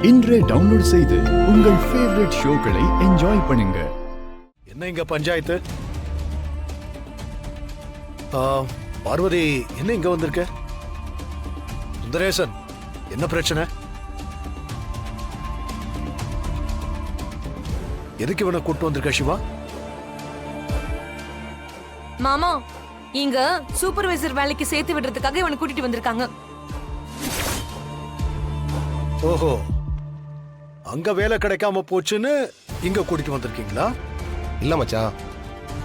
இன்றே டவுன்லோட் செய்து உங்கள் ஃபேவரட் ஷோக்களை என்ஜாய் பண்ணுங்க. என்ன இங்க பஞ்சாயத்து? பார்வதி என்ன இங்க வந்திருக்க? சுந்தரேசன் என்ன பிரச்சனை? எதுக்கு இவனை கூட்டு வந்திருக்க சிவா? மாமா, இங்க சூப்பர்வைசர் வேலைக்கு சேர்த்து விடுறதுக்காக இவனை கூட்டிட்டு வந்திருக்காங்க. ஓஹோ, அங்க வேலை கிடைக்காம போச்சுன்னு இங்க கூட்டிட்டு வந்திருக்கீங்களா? இல்ல மச்சான்,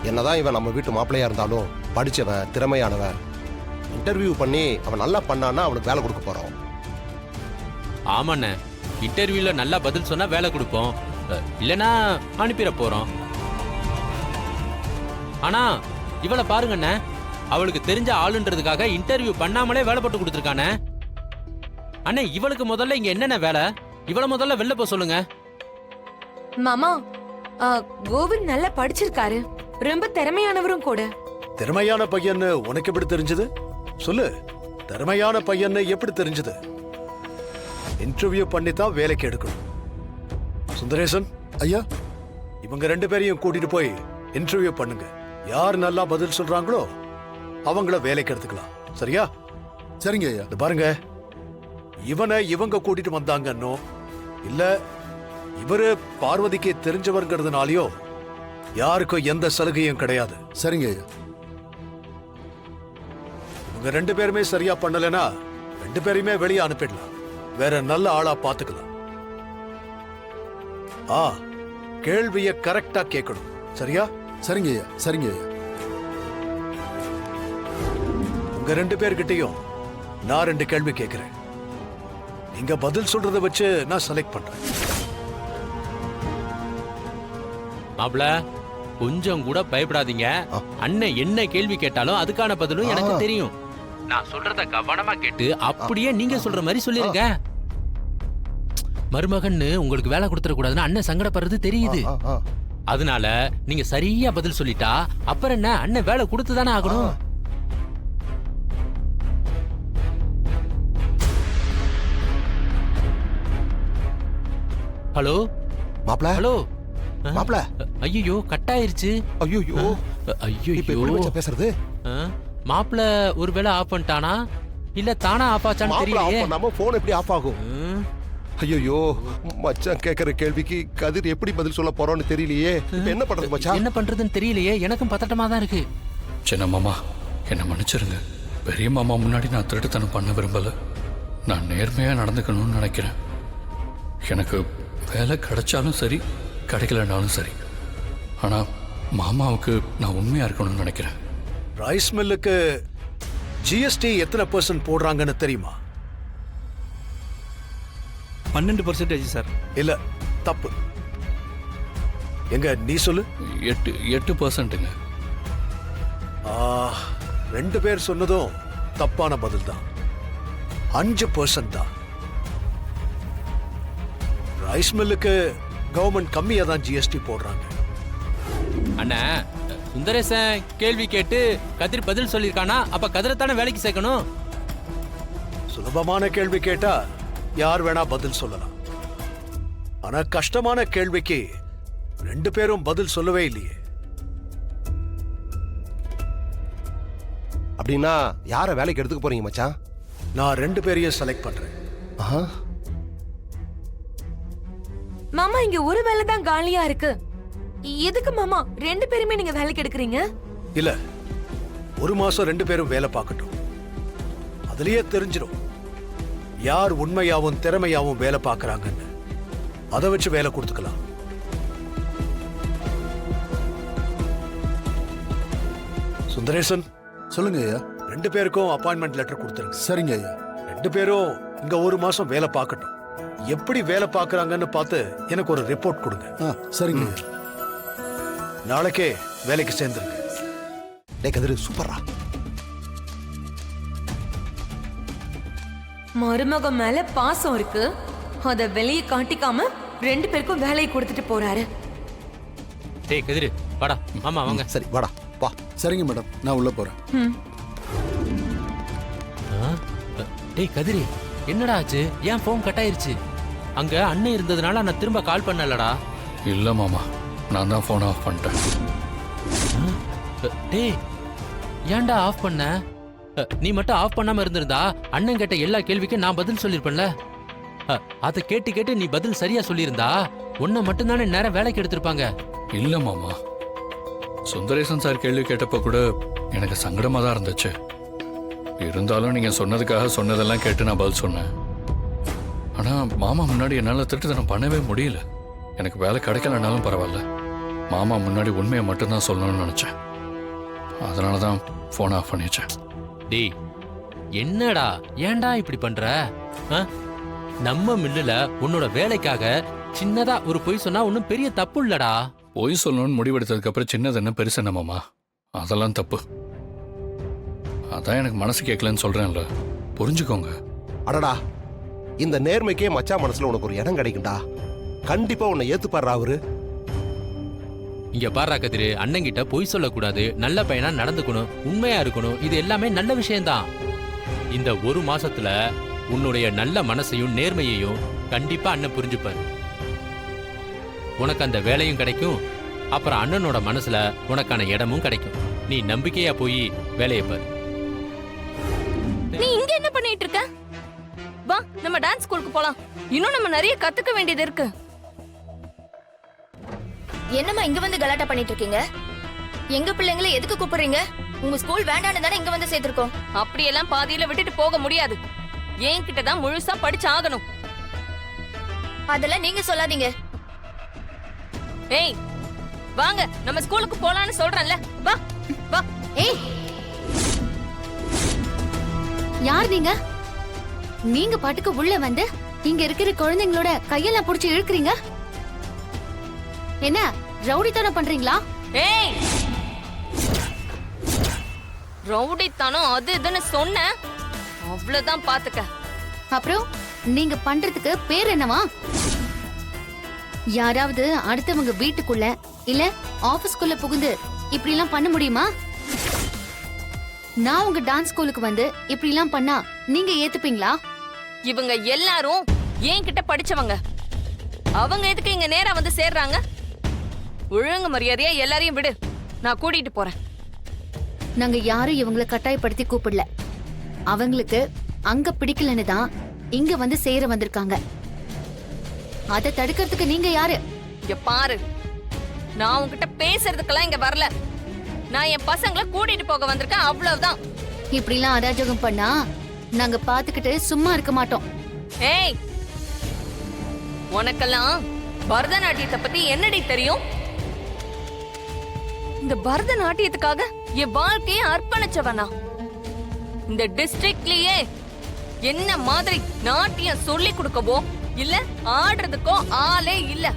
என்னதான் இவன் நம்ம வீட்டு மாப்பிள்ளையா இருந்தாலும் படிச்சவன், திறமையானவன். இன்டர்வியூ பண்ணி அவன் நல்லா பண்ணான்னா அவனுக்கு வேலை கொடுக்க போறோம். ஆமாண்ணே, இன்டர்வியூல நல்லா பதில் சொன்னா வேலை கொடுப்போம், இல்லனா அனுப்பிட போறோம். ஆனா இவளை பாருங்கண்ணே, அவளுக்கு தெரிஞ்ச ஆளுன்றதுக்காக இன்டர்வியூ பண்ணாமலே வேலை போட்டு கொடுத்துருக்கானே. அண்ணே, இவளுக்கு முதல்ல இங்க என்னென்ன வேலை? இவளை முதல்ல வெளில போக சொல்லுங்க. மாமா, கோவிந்த் நல்லா படிச்சிருக்காரு, ரொம்ப திறமையானவரும் கூட. திறமையான பையன்னு உனக்கு எப்படி தெரிஞ்சது? சொல்லு, திறமையான பையன்னு எப்படி தெரிஞ்சது? இன்டர்வியூ பண்ணி தான் வேலைக்கு எடுக்கணும். சுந்தரேசன் ஐயா, இவங்க ரெண்டு பேரையும் கூட்டிட்டு போய் இன்டர்வியூ பண்ணுங்க. யார் நல்லா பதில் சொல்றாங்களோ அவங்கள வேலைக்கு எடுத்துக்கலாம். சரியா? சரிங்க ஐயா. பாருங்க, இவனை இவங்க கூட்டிட்டு வந்தாங்கன்னோ இல்ல இவரு பார்வதிக்கு தெரிஞ்சவர்ங்கிறதுனாலயோ யாருக்கும் எந்த சலுகையும் கிடையாது. சரிங்க ஐயா. இவங்க ரெண்டு பேருமே சரியா பண்ணலனா ரெண்டு பேரையுமே வெளியே அனுப்பிடலாம். வேற நல்ல ஆளா பாத்துக்கலாம். கேள்விய கரெக்டா கேட்கணும். சரியா? சரிங்க ஐயா. சரிங்க ஐயா. உங்க ரெண்டு பேர்கிட்டயும் நான் ரெண்டு கேள்வி கேட்கிறேன். நீங்க பதில் சொல்றத வச்சு நான் செலக்ட் பண்றேன். மாப்ள, கொஞ்சம் கூட பயப்படாதீங்க. அண்ணன் என்ன கேள்வி கேட்டாலும் அதுக்கான பதிலும் எனக்கு தெரியும். நான் சொல்றத கவனமா கேட்டு அப்படியே நீங்க சொல்ற மாதிரி சொல்லிருங்க. மருமகன்னு உங்களுக்கு வேலை கொடுத்துட கூடாதுன்னு அண்ணன் சங்கடப்படுறது தெரியுது. அதனால நீங்க சரியா பதில் சொல்லிட்டா அப்புறம் என்ன, அண்ணன் வேலை கொடுத்துதானே ஆகணும். ஹலோ மாப்ள, ஹலோ மாப்ள. ஐயோ, கட் ஆயிருச்சு. ஐயோ ஐயோ, பேசுறது. மாப்ள ஒருவேளை ஆஃப் பண்ணிட்டானா இல்ல தானா ஆஃப் ஆச்சான்னு தெரியலையே. நம்ம போன் எப்படி ஆஃப் ஆகும்? ஐயோ, மச்சான் கேக்குற கேள்விக்கு கதிர் எப்படி பதில் சொல்ல போறோம்னு தெரியலையே. என்ன பண்றது மச்சான்? என்ன பண்றதுன்னு தெரியலையே, எனக்கும் பதட்டமா தான் இருக்கு. சின்ன மாமா, என்ன மன்னிச்சிருங்க. பெரிய மாமா முன்னாடி நான் திருட்டுத்தனம் பண்ண விரும்பல. நான் நேர்மையா நடந்துக்கணும்னு நினைக்கிறேன். எனக்கு வேலை கிடைச்சாலும் சரி, கிடைக்கலனாலும் சரி, ஆனா மாமாவுக்கு நான் உண்மையா இருக்கணும்னு நினைக்கிறேன். ரைஸ் மில்லுக்கு ஜிஎஸ்டி எத்தனை % போடுறாங்கன்னு தெரியுமா? 12% சார். இல்ல, தப்பு. எங்க நீ சொல்லு. 8%ங்க. ரெண்டு பேர் சொன்னதும் தப்பான பதில் தான். 5% தான். ரைஸ் மில்லுக்கு கவர்மெண்ட் கம்மியா தான் ஜிஎஸ்டி போடுறாங்க. அண்ணா, சுந்தரேசன் கேள்வி கேட்டு கதிர் பதில் சொல்லிருக்கானா, அப்ப கதிரத்தானே வேலைக்கு சேர்க்கணும். சுலபமான கேள்வி கேட்டா யார் வேணா பதில் சொல்லலாம். ஆனா கஷ்டமான கேள்விக்கு ரெண்டு பேரும் பதில் சொல்லவே இல்லையே. அப்படின்னா யார வேலைக்கு எடுத்துக்க போறீங்க மச்சான்? நான் ரெண்டு பேரையும் செலக்ட் பண்றேன். மாமா, இங்க ஒரு வேலை தான் காலியா இருக்கு. எதுக்கு மாமா ரெண்டு பேருமே நீங்க வேலைக்கு எடுக்கிறீங்க? இல்ல, ஒரு மாசம் ரெண்டு பேரும் வேலை பார்க்கட்டும். அதுலயே தெரிஞ்சிடும் யார் உண்மையாவும் திறமையாவும் வேலை பார்க்கறாங்கன்னு. அதை வச்சு வேலை கொடுத்துக்கலாம். சுந்தரேசன், சொல்லுங்க ஐயா. ரெண்டு பேருக்கும் அப்பாயின்மெண்ட் லெட்டர் கொடுத்துருங்க. சரிங்க ஐயா. ரெண்டு பேரும் இங்க ஒரு மாசம் வேலை பார்க்கட்டும். எப்படி வேலை பார்க்கறாங்கன்னு பார்த்து எனக்கு ஒரு ரிப்போர்ட் கொடுங்க. சரிங்க ஐயா. நாளைக்கே வேலைக்கு சேர்ந்துருங்க. டேய் கதிர், சூப்பரா. மருமகம் மேல பாசம் இருக்கு, அத வெளியே காட்டிக்காம ரெண்டு பேருக்கும் வேலையை கொடுத்துட்டு போறாரு. டேய் கதிர், வாடா. ஆமா வாங்க. சரி வாடா வா. சரிங்க மேடம், நான் உள்ள போறேன். டேய் கதிரி, என்னடா ஆச்சு? ஏன் போன் கட் ஆயிருச்சு? அங்க அண்ணன் இருந்ததுனால நான் திரும்ப கால் பண்ணலடா. இல்லை மாமா, நான் தான் ஃபோன் ஆஃப் பண்ணிட்டேன். டேய், ஏன்டா ஆஃப் பண்ண? நீ மட்டும் ஆஃப் பண்ணாம இருந்திருந்தா அண்ணன் கேட்ட எல்லா கேள்விக்கும் நான் பதில் சொல்லிருப்பேன்ல. அதை கேட்டு கேட்டு நீ பதில் சரியா சொல்லியிருந்தா உன்னை மட்டும்தானே நேரம் வேலைக்கு எடுத்திருப்பாங்க. இல்லை மாமா, சுந்தரேசன் சார் கேள்வி கேட்டப்போ கூட எனக்கு சங்கடமாக தான் இருந்துச்சு. இருந்தாலும் நீங்கள் சொன்னதுக்காக சொன்னதெல்லாம் கேட்டு நான் பதில் சொன்னேன். ஆனால் மாமா முன்னாடி என்னால் திருட்டுத்தனம் பண்ணவே முடியல. எனக்கு வேலை கிடைக்கலனாலும் பரவாயில்ல, மாமா முன்னாடி உண்மையை மட்டும்தான் சொல்லணும்னு நினச்சேன். அதனால தான் ஃபோன் ஆஃப் பண்ணிச்சேன். டேய், என்னடா ஏன்டா இப்படி பண்ற? நம்ம மில்லுல உன்னோட வேலைக்காக சின்னதா ஒரு பொய் சொன்னா ஒன்னும் பெரிய தப்பு இல்லடா. பொய் சொல்லணும்னு முடிவெடுத்ததுக்கு அப்புறம் சின்னது என்ன பெருசு என்ன மாமா? அதெல்லாம் தப்பு. அதான் எனக்கு மனசு கேட்கலன்னு சொல்றேன்ல, புரிஞ்சுக்கோங்க. அடடா, இந்த நேர்மைக்கே மச்சான் மனசுல உனக்கு ஒரு இடம் கிடைக்கும்டா. கண்டிப்பா உன்னை ஏத்துப்பாரு அவரு. இங்க பாரா கதிரு, அண்ணங்கிட்ட பொய் சொல்லக்கூடாது, நல்ல பையனா நடந்துக்கணும், உண்மையா இருக்கணும், இது எல்லாமே நல்ல விஷயம்தான். இந்த ஒரு மாசத்துல உன்னுடைய நல்ல மனசையும் நேர்மையையும் கண்டிப்பா அண்ணன் புரிஞ்சுப்பாரு. உனக்கு அந்த வேலையும் கிடைக்கும், அப்புறம் அண்ணனோட மனசுல உனக்கான இடமும் கிடைக்கும். நீ நம்பிக்கையா போய் வேலையை பாரு. நீ இங்க என்ன பண்ணிட்டு இருக்க? வா, நம்ம டான்ஸ் ஸ்கூலுக்கு போலாம். இன்னும் நம்ம நிறைய கத்துக்க வேண்டியது இருக்கு. என்னம்மா இங்க வந்து கலாட்டா பண்ணிட்டு இருக்கீங்க? எங்க பிள்ளைங்களை எதுக்கு கூப்பிடுறீங்க? உங்க ஸ்கூல் வேண்டான்னு தானே இங்க வந்து சேர்த்திருக்கோம். அப்படியெல்லாம் பாதியில விட்டுட்டு போக முடியாது. என்கிட்ட தான் முழுசா படிச்சு ஆகணும். அதெல்லாம் நீங்க சொல்லாதீங்க. ஏய், வாங்க நம்ம ஸ்கூலுக்கு போலான்னு சொல்றேன்ல. வா வா. ஏய், யார் நீங்க? நீங்க பாட்டுக்கு உள்ள வந்து இங்க இருக்கிற குழந்தைங்களோட கையெல்லாம் புடிச்சு இழுக்கிறீங்க. என்ன ரவுடித்தனம் பண்றீங்களா? ஏய், ரவுடித்தனம் அது இதுன்னு சொன்ன அவ்வளவுதான், பாத்துக்க. அப்புறம் நீங்க பண்றதுக்கு பேர் என்னவா? யாராவது அடுத்தவங்க வீட்டுக்குள்ள இல்ல ஆபீஸ்க்குள்ள புகுந்து இப்படி எல்லாம் பண்ண முடியுமா? நான் உங்க டான்ஸ் ஸ்கூலுக்கு வந்து இப்படி எல்லாம் பண்ணா நீங்க ஏத்துப்பீங்களா? இவங்க எல்லாரும் என்கிட்ட படிச்சவங்க. அவங்க எதுக்கு இங்க நேரா வந்து சேர்றாங்க? ஒழுங்கு மரியாதையா எல்லாரையும் விடு, நான் கூட்டிட்டு போறேன். நாங்க யாரும் இவங்களை கட்டாயப்படுத்தி கூப்பிடல. அவங்களுக்கு அங்க பிடிக்கலன்னு தான் இங்க வந்து சேர வந்திருக்காங்க. அதை தடுக்கிறதுக்கு நீங்க யாரு? இங்க பாரு, நான் உன்கிட்ட பேசுறதுக்கெல்லாம் இங்க வரல. நான் என் பசங்களை கூட்டிட்டு போக வந்திருக்கேன், அவ்வளவுதான். இப்படி எல்லாம் அராஜகம் பண்ணா நாங்க பாத்துக்கிட்டு சும்மா இருக்க மாட்டோம். ஏய், உனக்கெல்லாம் பரதநாட்டியத்தை பத்தி என்னடி தெரியும்? இந்த பரதநாட்டியத்துக்காக என் வாழ்க்கையை அர்ப்பணிச்சவனா. இந்த டிஸ்ட்ரிக்ட்லயே என்ன மாதிரி நாட்டியம் சொல்லி கொடுக்கவோ இல்ல ஆடுறதுக்கோ ஆளே இல்ல.